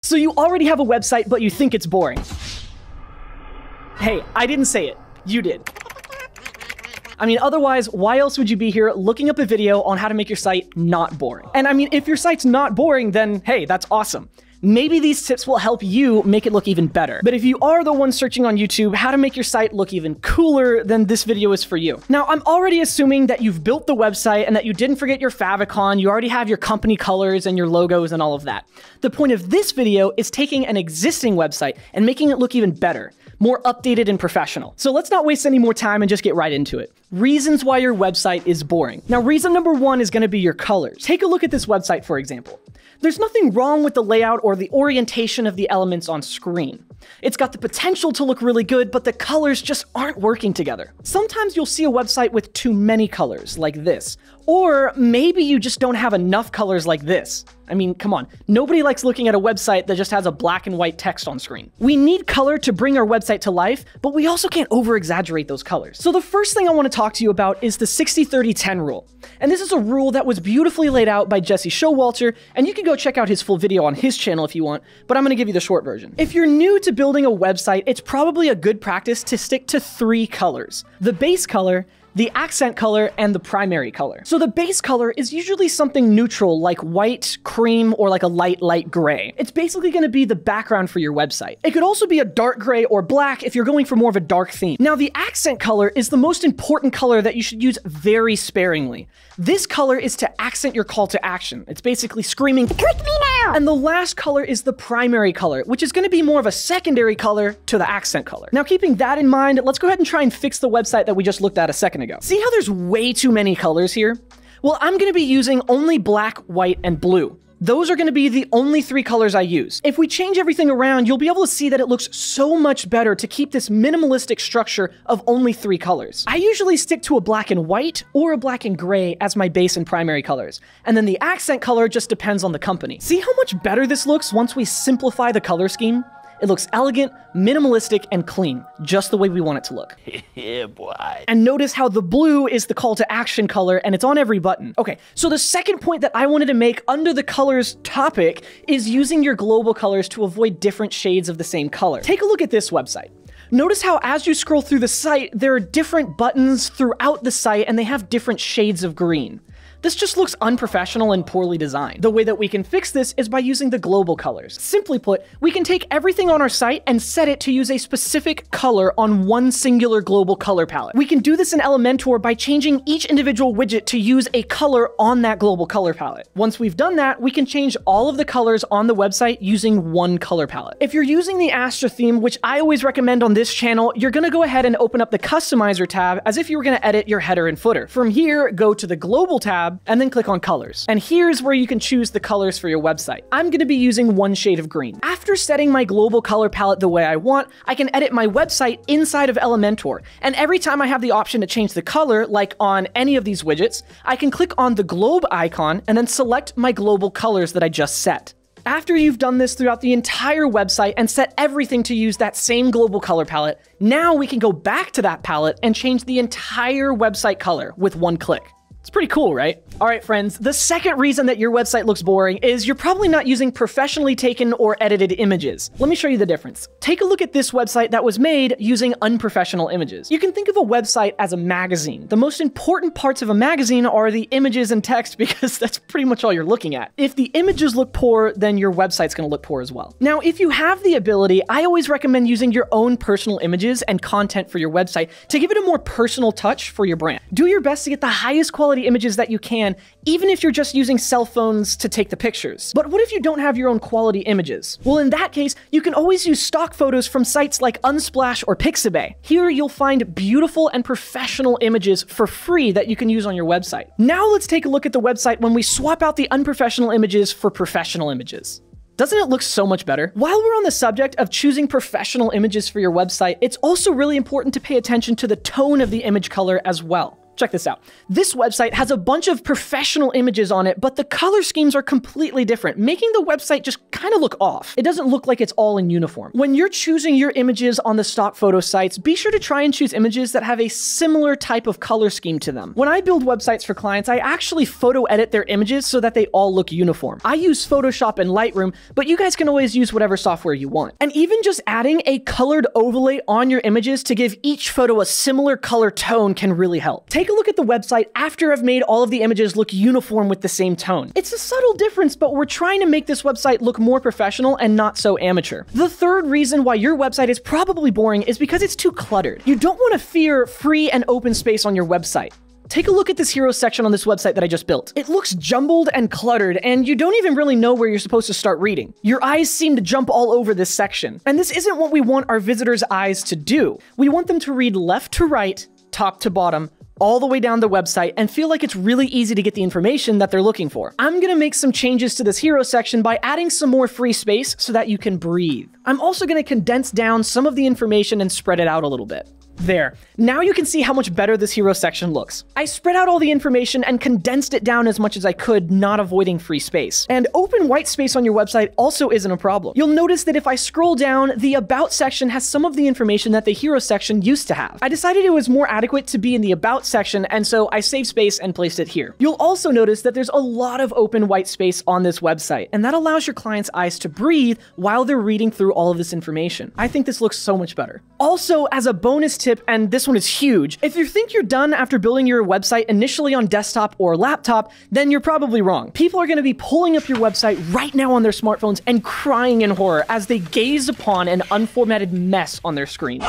So you already have a website, but you think it's boring. Hey, I didn't say it. You did. I mean, otherwise, why else would you be here looking up a video on how to make your site not boring? And I mean, if your site's not boring, then hey, that's awesome. Maybe these tips will help you make it look even better. But if you are the one searching on YouTube how to make your site look even cooler, then this video is for you. Now, I'm already assuming that you've built the website and that you didn't forget your favicon, you already have your company colors and your logos and all of that. The point of this video is taking an existing website and making it look even better, more updated and professional. So let's not waste any more time and just get right into it. Reasons why your website is boring. Now, reason number one is going to be your colors. Take a look at this website, for example. There's nothing wrong with the layout or the orientation of the elements on screen. It's got the potential to look really good, but the colors just aren't working together. Sometimes you'll see a website with too many colors, like this. Or maybe you just don't have enough colors like this. I mean, come on. Nobody likes looking at a website that just has a black and white text on screen. We need color to bring our website to life, but we also can't over-exaggerate those colors. So the first thing I want to talk to you about is the 60-30-10 rule. And this is a rule that was beautifully laid out by Jesse Showalter, and you can go check out his full video on his channel if you want, but I'm going to give you the short version. If you're new to building a website, it's probably a good practice to stick to 3 colors. The base color, the accent color, and the primary color. So the base color is usually something neutral like white, cream, or like a light gray. It's basically going to be the background for your website. It could also be a dark gray or black if you're going for more of a dark theme. Now, the accent color is the most important color that you should use very sparingly. This color is to accent your call to action. It's basically screaming, "Click me now!" And the last color is the primary color, which is going to be more of a secondary color to the accent color. Now, keeping that in mind, let's go ahead and try and fix the website that we just looked at a second ago. See how there's way too many colors here? Well, I'm going to be using only black, white, and blue. Those are going to be the only 3 colors I use. If we change everything around, you'll be able to see that it looks so much better to keep this minimalistic structure of only 3 colors. I usually stick to a black and white or a black and gray as my base and primary colors. And then the accent color just depends on the company. See how much better this looks once we simplify the color scheme? It looks elegant, minimalistic, and clean, just the way we want it to look. Yeah, boy. And notice how the blue is the call to action color, and it's on every button. Okay, so the second point that I wanted to make under the colors topic is using your global colors to avoid different shades of the same color. Take a look at this website. Notice how as you scroll through the site, there are different buttons throughout the site, and they have different shades of green. This just looks unprofessional and poorly designed. The way that we can fix this is by using the global colors. Simply put, we can take everything on our site and set it to use a specific color on one singular global color palette. We can do this in Elementor by changing each individual widget to use a color on that global color palette. Once we've done that, we can change all of the colors on the website using one color palette. If you're using the Astra theme, which I always recommend on this channel, you're gonna go ahead and open up the Customizer tab as if you were gonna edit your header and footer. From here, go to the Global tab, and then click on Colors. And here's where you can choose the colors for your website. I'm going to be using one shade of green. After setting my global color palette the way I want, I can edit my website inside of Elementor. And every time I have the option to change the color, like on any of these widgets, I can click on the globe icon and then select my global colors that I just set. After you've done this throughout the entire website and set everything to use that same global color palette, now we can go back to that palette and change the entire website color with one click. It's pretty cool, right? All right, friends, the second reason that your website looks boring is you're probably not using professionally taken or edited images. Let me show you the difference. Take a look at this website that was made using unprofessional images. You can think of a website as a magazine. The most important parts of a magazine are the images and text because that's pretty much all you're looking at. If the images look poor, then your website's gonna look poor as well. Now, if you have the ability, I always recommend using your own personal images and content for your website to give it a more personal touch for your brand. Do your best to get the highest quality images that you can, even if you're just using cell phones to take the pictures. But what if you don't have your own quality images? Well, in that case, you can always use stock photos from sites like Unsplash or Pixabay. Here, you'll find beautiful and professional images for free that you can use on your website. Now let's take a look at the website when we swap out the unprofessional images for professional images. Doesn't it look so much better? While we're on the subject of choosing professional images for your website, it's also really important to pay attention to the tone of the image color as well. Check this out. This website has a bunch of professional images on it, but the color schemes are completely different, making the website just kind of look off. It doesn't look like it's all in uniform. When you're choosing your images on the stock photo sites, be sure to try and choose images that have a similar type of color scheme to them. When I build websites for clients, I actually photo edit their images so that they all look uniform. I use Photoshop and Lightroom, but you guys can always use whatever software you want. And even just adding a colored overlay on your images to give each photo a similar color tone can really help. Take a look at the website after I've made all of the images look uniform with the same tone. It's a subtle difference, but we're trying to make this website look more professional and not so amateur. The third reason why your website is probably boring is because it's too cluttered. You don't want to fear free and open space on your website. Take a look at this hero section on this website that I just built. It looks jumbled and cluttered, and you don't even really know where you're supposed to start reading. Your eyes seem to jump all over this section. And this isn't what we want our visitors' eyes to do. We want them to read left to right, top to bottom, all the way down the website and feel like it's really easy to get the information that they're looking for. I'm gonna make some changes to this hero section by adding some more free space so that you can breathe. I'm also gonna condense down some of the information and spread it out a little bit. There. Now you can see how much better this hero section looks. I spread out all the information and condensed it down as much as I could, not avoiding free space. And open white space on your website also isn't a problem. You'll notice that if I scroll down, the About section has some of the information that the Hero section used to have. I decided it was more adequate to be in the About section, and so I saved space and placed it here. You'll also notice that there's a lot of open white space on this website, and that allows your clients' eyes to breathe while they're reading through all of this information. I think this looks so much better. Also, as a bonus tip, and this one is huge, if you think you're done after building your website initially on desktop or laptop, then you're probably wrong. People are going to be pulling up your website right now on their smartphones and crying in horror as they gaze upon an unformatted mess on their screen.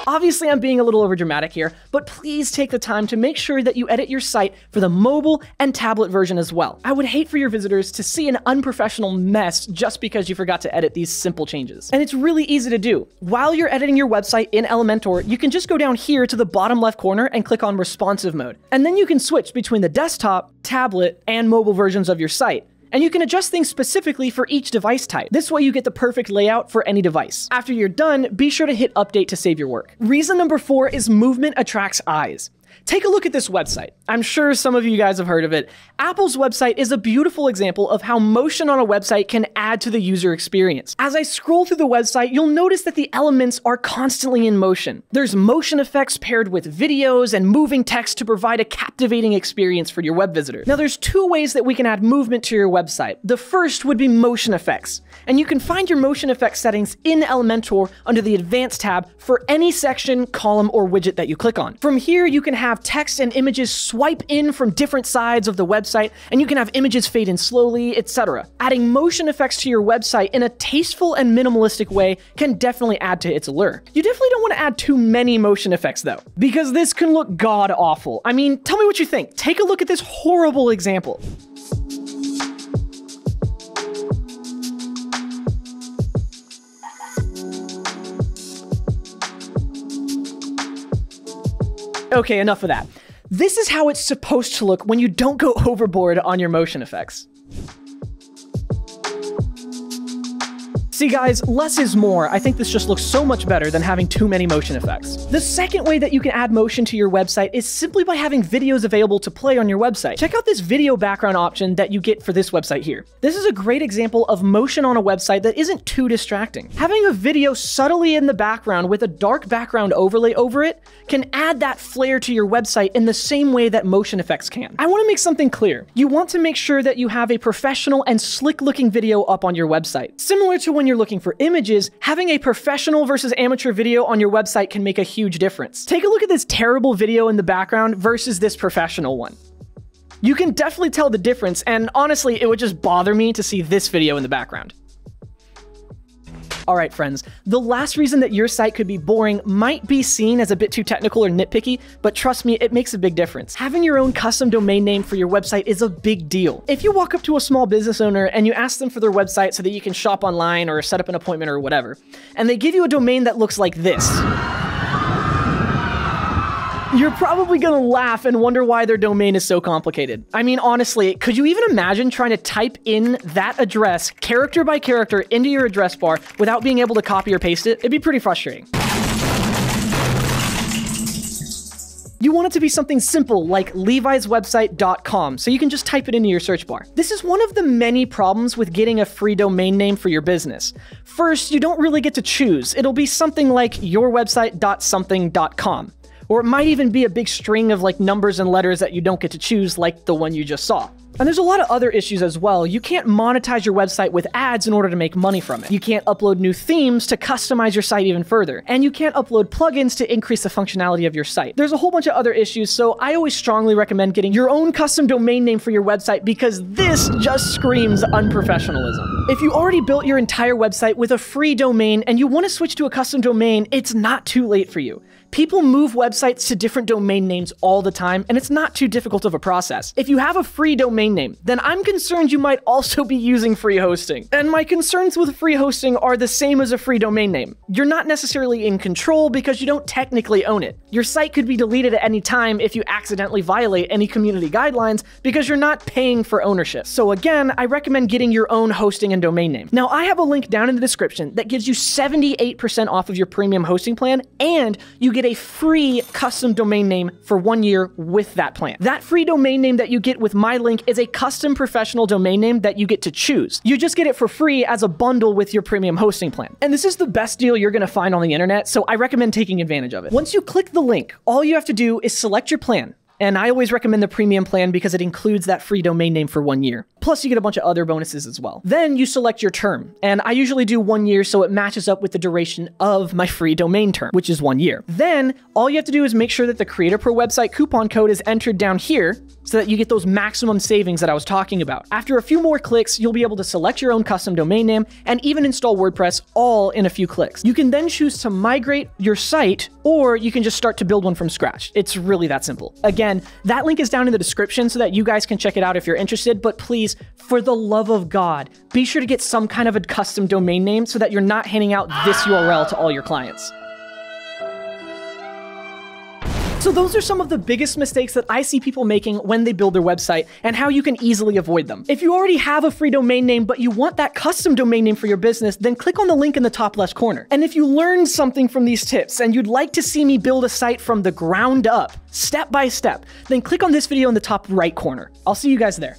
Obviously, I'm being a little overdramatic here, but please take the time to make sure that you edit your site for the mobile and tablet version as well. I would hate for your visitors to see an unprofessional mess just because you forgot to edit these simple changes. And it's really easy to do. While you're editing your website in Elementor, you can just go down here to the bottom left corner and click on responsive mode. And then you can switch between the desktop, tablet, and mobile versions of your site. And you can adjust things specifically for each device type. This way you get the perfect layout for any device. After you're done, be sure to hit update to save your work. Reason number 4 is movement attracts eyes. Take a look at this website. I'm sure some of you guys have heard of it. Apple's website is a beautiful example of how motion on a website can add to the user experience. As I scroll through the website, you'll notice that the elements are constantly in motion. There's motion effects paired with videos and moving text to provide a captivating experience for your web visitor. Now, there's 2 ways that we can add movement to your website. The first would be motion effects, and you can find your motion effects settings in Elementor under the Advanced tab for any section, column, or widget that you click on. From here, you can have text and images swipe in from different sides of the website, and you can have images fade in slowly, etc. Adding motion effects to your website in a tasteful and minimalistic way can definitely add to its allure. You definitely don't want to add too many motion effects though, because this can look god-awful. I mean, tell me what you think. Take a look at this horrible example. Okay, enough of that. This is how it's supposed to look when you don't go overboard on your motion effects. See guys, less is more. I think this just looks so much better than having too many motion effects. The second way that you can add motion to your website is simply by having videos available to play on your website. Check out this video background option that you get for this website here. This is a great example of motion on a website that isn't too distracting. Having a video subtly in the background with a dark background overlay over it can add that flair to your website in the same way that motion effects can. I want to make something clear. You want to make sure that you have a professional and slick looking video up on your website. Similar to when you're looking for images, having a professional versus amateur video on your website can make a huge difference. Take a look at this terrible video in the background versus this professional one. You can definitely tell the difference, and honestly, it would just bother me to see this video in the background. Alright friends, the last reason that your site could be boring might be seen as a bit too technical or nitpicky, but trust me, it makes a big difference. Having your own custom domain name for your website is a big deal. If you walk up to a small business owner and you ask them for their website so that you can shop online or set up an appointment or whatever, and they give you a domain that looks like this, you're probably gonna laugh and wonder why their domain is so complicated. I mean, honestly, could you even imagine trying to type in that address, character by character, into your address bar without being able to copy or paste it? It'd be pretty frustrating. You want it to be something simple like leviswebsite.com, so you can just type it into your search bar. This is one of the many problems with getting a free domain name for your business. First, you don't really get to choose. It'll be something like yourwebsite.something.com. Or it might even be a big string of like numbers and letters that you don't get to choose, like the one you just saw. And there's a lot of other issues as well. You can't monetize your website with ads in order to make money from it. You can't upload new themes to customize your site even further. And you can't upload plugins to increase the functionality of your site. There's a whole bunch of other issues, so I always strongly recommend getting your own custom domain name for your website because this just screams unprofessionalism. If you already built your entire website with a free domain and you want to switch to a custom domain, it's not too late for you. People move websites to different domain names all the time, and it's not too difficult of a process. If you have a free domain name, then I'm concerned you might also be using free hosting. And my concerns with free hosting are the same as a free domain name. You're not necessarily in control because you don't technically own it. Your site could be deleted at any time if you accidentally violate any community guidelines because you're not paying for ownership. So again, I recommend getting your own hosting and domain name. Now, I have a link down in the description that gives you 78% off of your premium hosting plan, and you get a free custom domain name for 1 year with that plan. That free domain name that you get with my link is a custom professional domain name that you get to choose. You just get it for free as a bundle with your premium hosting plan. And this is the best deal you're gonna find on the internet, so I recommend taking advantage of it. Once you click the link, all you have to do is select your plan. And I always recommend the premium plan because it includes that free domain name for 1 year. Plus you get a bunch of other bonuses as well. Then you select your term. And I usually do 1 year so it matches up with the duration of my free domain term, which is 1 year. Then all you have to do is make sure that the Creator Pro website coupon code is entered down here so that you get those maximum savings that I was talking about. After a few more clicks, you'll be able to select your own custom domain name and even install WordPress all in a few clicks. You can then choose to migrate your site, or you can just start to build one from scratch. It's really that simple. Again, that link is down in the description so that you guys can check it out if you're interested, but please, for the love of God, be sure to get some kind of a custom domain name so that you're not handing out this URL to all your clients. So those are some of the biggest mistakes that I see people making when they build their website and how you can easily avoid them. If you already have a free domain name, but you want that custom domain name for your business, then click on the link in the top left corner. And if you learned something from these tips and you'd like to see me build a site from the ground up, step by step, then click on this video in the top right corner. I'll see you guys there.